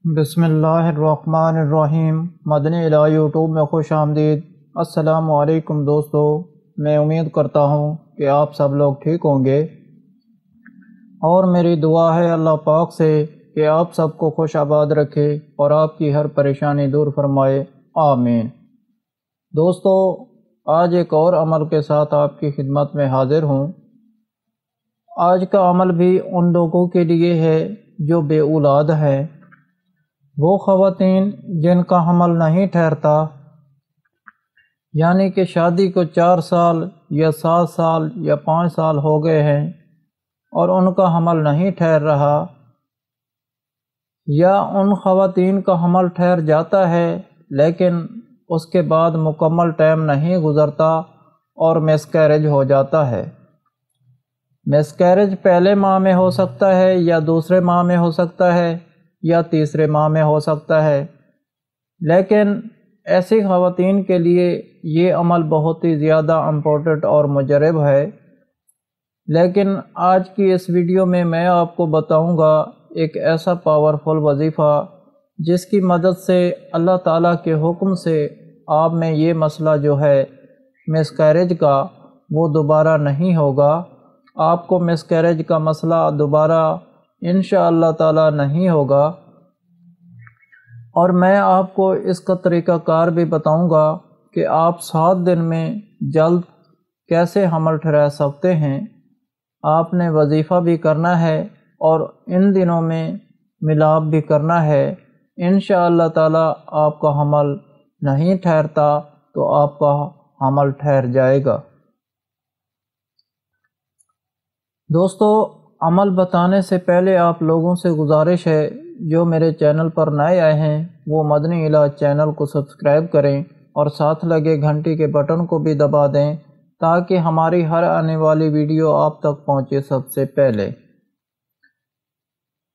بسم اللہ الرحمن الرحیم۔ مدنی الہ یوٹیوب میں خوش آمدید۔ السلام علیکم دوستو، میں امید کرتا ہوں کہ آپ سب لوگ ٹھیک ہوں گے، اور میری دعا ہے اللہ پاک سے کہ آپ سب کو خوش آباد رکھے اور آپ کی ہر پریشانی دور فرمائے، آمین۔ دوستو، آج ایک اور عمل کے ساتھ آپ کی خدمت میں حاضر ہوں۔ آج کا عمل بھی ان لوگوں کے لیے ہے جو بے اولاد ہیں، وہ خواتین جن کا حمل نہیں ٹھہرتا، یعنی کہ شادی کو 4 سال یا 7 سال یا 5 سال ہو گئے ہیں اور ان کا حمل نہیں ٹھہر رہا، یا ان خواتین کا حمل ٹھہر جاتا ہے لیکن اس کے بعد مکمل ٹائم نہیں گزرتا اور مسکیریج ہو جاتا ہے۔ مسکیریج پہلے ماہ میں ہو سکتا ہے یا دوسرے ماہ میں ہو سکتا ہے یا تیسرے ماہ میں ہو سکتا ہے، لیکن ایسی خواتین کے لیے یہ عمل بہت ہی زیادہ امپورٹنٹ اور مجرب ہے۔ لیکن آج کی اس ویڈیو میں آپ کو بتاؤں گا ایک ایسا پاورفل وظیفہ جس کی مدد سے اللہ تعالیٰ کے حکم سے آپ میں یہ مسئلہ جو ہے مسکیریج کا وہ دوبارہ نہیں ہوگا۔ آپ کو مسکیریج کا مسئلہ دوبارہ انشاءاللہ تعالیٰ نہیں ہوگا، اور میں آپ کو اس کا طریقہ کار بھی بتاؤں گا کہ آپ 7 دن میں جلد کیسے حمل ٹھہرا سکتے ہیں۔ آپ نے وظیفہ بھی کرنا ہے اور ان دنوں میں ملاپ بھی کرنا ہے۔ انشاءاللہ تعالیٰ آپ کا حمل نہیں ٹھہرتا تو آپ کا حمل ٹھہر جائے گا۔ دوستو، عمل بتانے سے پہلے آپ لوگوں سے گزارش ہے جو میرے چینل پر نئے آئے ہیں وہ مدنی الہ چینل کو سبسکرائب کریں اور ساتھ لگے گھنٹی کے بٹن کو بھی دبا دیں تاکہ ہماری ہر آنے والی ویڈیو آپ تک پہنچے سب سے پہلے۔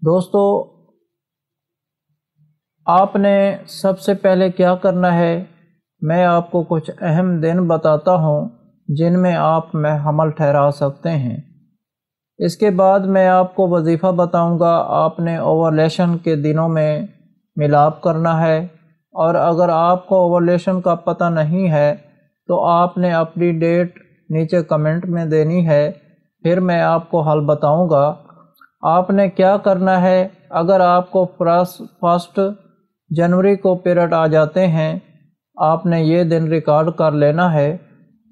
دوستو، آپ نے سب سے پہلے کیا کرنا ہے، میں آپ کو کچھ اہم دن بتاتا ہوں جن میں آپ حمل ٹھہرا سکتے ہیں۔ اس کے بعد میں آپ کو وظیفہ بتاؤں گا۔ آپ نے اوولیشن کے دنوں میں ملاپ کرنا ہے، اور اگر آپ کو اوولیشن کا پتہ نہیں ہے تو آپ نے اپنی ڈیٹ نیچے کمنٹ میں دینی ہے، پھر میں آپ کو حل بتاؤں گا۔ آپ نے کیا کرنا ہے، اگر آپ کو 1 جنوری کو پیریڈ آ جاتے ہیں، آپ نے یہ دن ریکارڈ کر لینا ہے،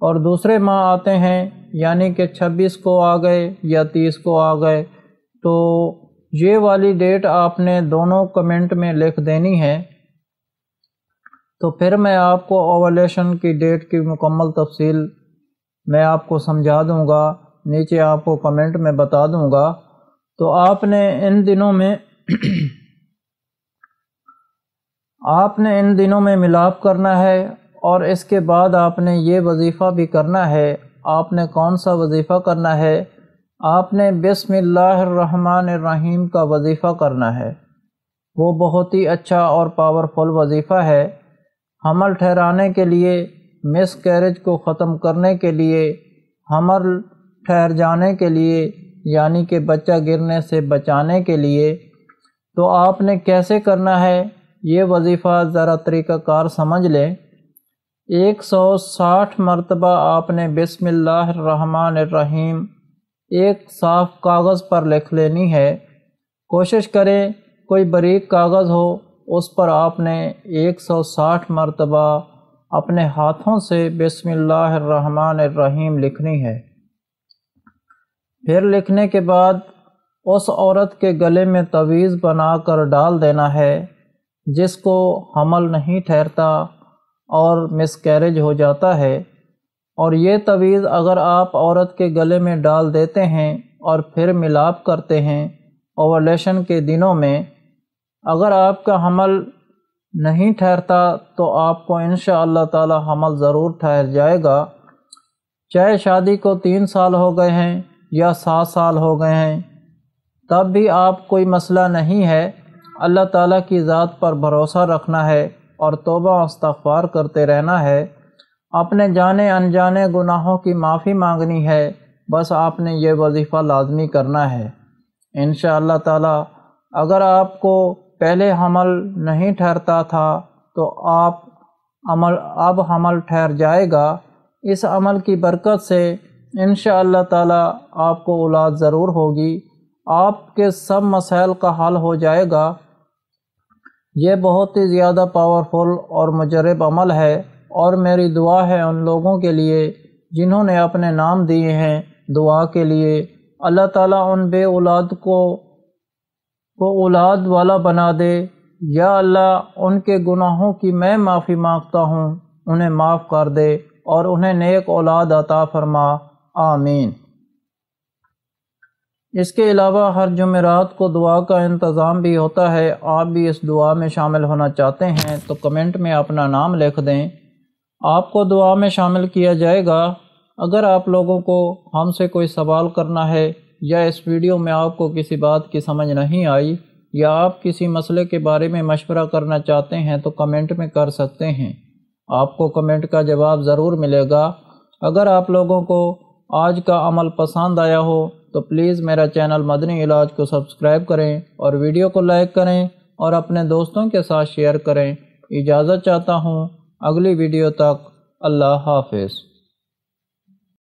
اور دوسرے ماہ آتے ہیں یعنی کہ 26 کو آ گئے یا 30 کو آ گئے تو یہ والی ڈیٹ آپ نے دونوں کمنٹ میں لکھ دینی ہے۔ تو پھر میں آپ کو اوولیشن کی ڈیٹ کی مکمل تفصیل میں آپ کو سمجھا دوں گا، نیچے آپ کو کمنٹ میں بتا دوں گا۔ تو آپ نے ان دنوں میں ملاپ کرنا ہے، اور اس کے بعد آپ نے یہ وظیفہ بھی کرنا ہے۔ آپ نے کون سا وظیفہ کرنا ہے؟ آپ نے بسم اللہ الرحمن الرحیم کا وظیفہ کرنا ہے۔ وہ بہت ہی اچھا اور پاورفل وظیفہ ہے حمل ٹھہرانے کے لیے، مس کیریج کو ختم کرنے کے لیے، حمل ٹھہر جانے کے لیے، یعنی کہ بچہ گرنے سے بچانے کے لیے۔ تو آپ نے کیسے کرنا ہے یہ وظیفہ ذرا طریقہ کار سمجھ لیں۔ 160 مرتبہ آپ نے بسم اللہ الرحمن الرحیم ایک صاف کاغذ پر لکھ لینی ہے۔ کوشش کریں کوئی باریک کاغذ ہو، اس پر آپ نے 160 مرتبہ اپنے ہاتھوں سے بسم اللہ الرحمن الرحیم لکھنی ہے۔ پھر لکھنے کے بعد اس عورت کے گلے میں تعویذ بنا کر ڈال دینا ہے جس کو حمل نہیں ٹھہرتا اور مسکیریج ہو جاتا ہے، اور یہ تعویذ اگر آپ عورت کے گلے میں ڈال دیتے ہیں اور پھر ملاپ کرتے ہیں اوولیشن کے دنوں میں، اگر آپ کا حمل نہیں ٹھہرتا تو آپ کو انشاءاللہ تعالی حمل ضرور ٹھہر جائے گا، چاہے شادی کو 3 سال ہو گئے ہیں یا 7 سال ہو گئے ہیں، تب بھی آپ کوئی مسئلہ نہیں ہے۔ اللہ تعالیٰ کی ذات پر بھروسہ رکھنا ہے اور توبہ استغفار کرتے رہنا ہے، اپنے جانے انجانے گناہوں کی معافی مانگنی ہے، بس آپ نے یہ وظیفہ لازمی کرنا ہے۔ انشاءاللہ تعالی اگر آپ کو پہلے حمل نہیں ٹھہرتا تھا تو اب حمل ٹھہر جائے گا۔ اس عمل کی برکت سے انشاءاللہ تعالی آپ کو اولاد ضرور ہوگی، آپ کے سب مسائل کا حل ہو جائے گا۔ یہ بہت ہی زیادہ پاورفل اور مجرب عمل ہے، اور میری دعا ہے ان لوگوں کے لیے جنہوں نے اپنے نام دیے ہیں، دعا کے لیے اللہ تعالیٰ ان بے اولاد کو اولاد والا بنا دے۔ یا اللہ ان کے گناہوں کی میں معافی مانگتا ہوں، انہیں معاف کر دے اور انہیں نیک اولاد عطا فرما، آمین۔ اس کے علاوہ ہر جمعرات کو دعا کا انتظام بھی ہوتا ہے۔ آپ بھی اس دعا میں شامل ہونا چاہتے ہیں تو کمنٹ میں اپنا نام لکھ دیں، آپ کو دعا میں شامل کیا جائے گا۔ اگر آپ لوگوں کو ہم سے کوئی سوال کرنا ہے یا اس ویڈیو میں آپ کو کسی بات کی سمجھ نہیں آئی یا آپ کسی مسئلے کے بارے میں مشورہ کرنا چاہتے ہیں تو کمنٹ میں کر سکتے ہیں، آپ کو کمنٹ کا جواب ضرور ملے گا۔ اگر آپ لوگوں کو آج کا عمل پسند آیا ہو تو پلیز میرا چینل مدنی علاج کو سبسکرائب کریں اور ویڈیو کو لائک کریں اور اپنے دوستوں کے ساتھ شیئر کریں۔ اجازت چاہتا ہوں، اگلی ویڈیو تک اللہ حافظ۔